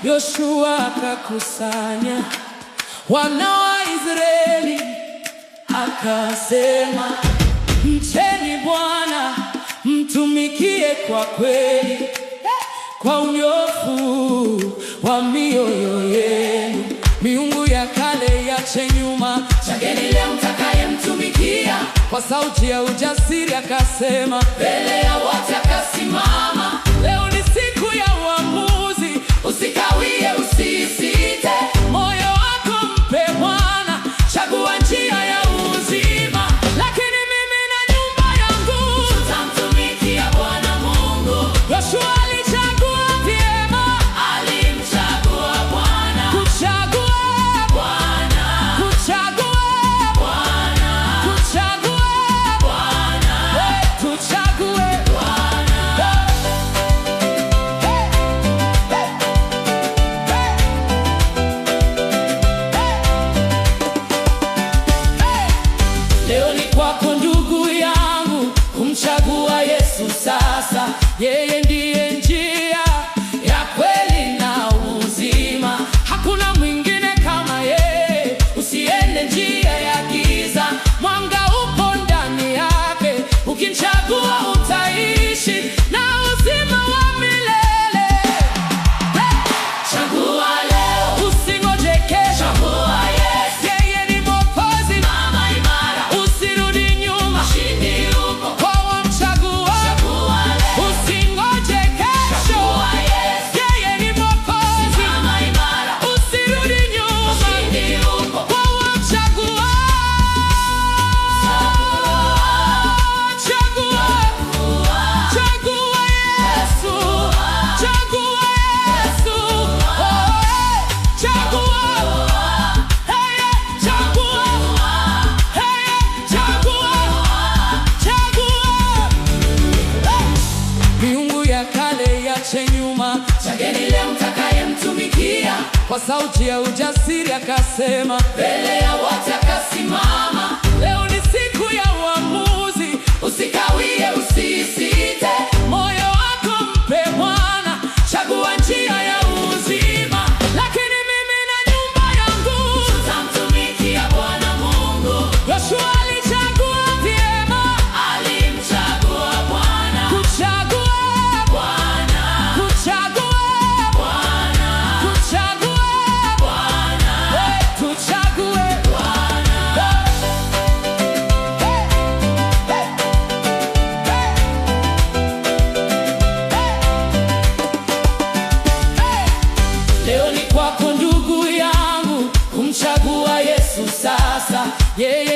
Yoshua akakusanya wana wa Israeli, akasema, mcheni Bwana, mtumikie kwa kweli, kwa unyofu wa mioyo yenu. Miungu ya kale iache nyuma, chageni leo mtakayemtumikia. Kwa sauti ya ujasiri akasema, mbele ya wote akasimama. Leo ni siku ya uamuzi, usikawie, usisite. Moyo wako mpe Bwana, chagua njia ya uzima. Lakini mimi na nyumba yangu tutamtumikia Bwana Mungu. Yoshua alichagua vyema, alimchagua Bwana. Kuchagua Bwana, kuchagua Bwana, kuchagua Bwana, tuchague Bwana. Leo ni kwako ndugu yangu kumchagua Yesu sasa. Yeye ndiye njia ya kweli na uzima, hakuna mwingine kama yeye. Usiende njia ya giza, mwanga upo ndani yake. Ukimchagua utaishi na uzima wa milele. Chagua leo, usingoje kesho. Chagua Yesu, yeye ni Mwokozi, mama imara. Usirudi nyuma, ushindi upo kwa wamchagua. Chagua leo, usingoje kesho. Chagua Yesu, yeye ni Mwokozi, mama imara. Usirudi nyuma, ushindi upo kwa wamchagua. Chagua, chagua Yesu, chagua Yesu, chagua, chagua, chagua. Miungu ya kale iache nyuma, chageni leo mtakayemtumikia. Kwa sauti ya ujasiri akasema, mbele ya wote akasimama. Leo ni siku ya uamuzi, usikawie, usisite. Moyo wako mpe Bwana, chagua njia ya uzima. Lakini mimi na nyumba yangu tutamtumikia Bwana Mungu. Yoshua alichagua vyema, alimchagua Bwana. Kuchagua Bwana, kuchagua Bwana, kuchagua Bwana, tuchague Bwana. Leo ni kwako ndugu yangu kumchagua Yesu sasa. Yeye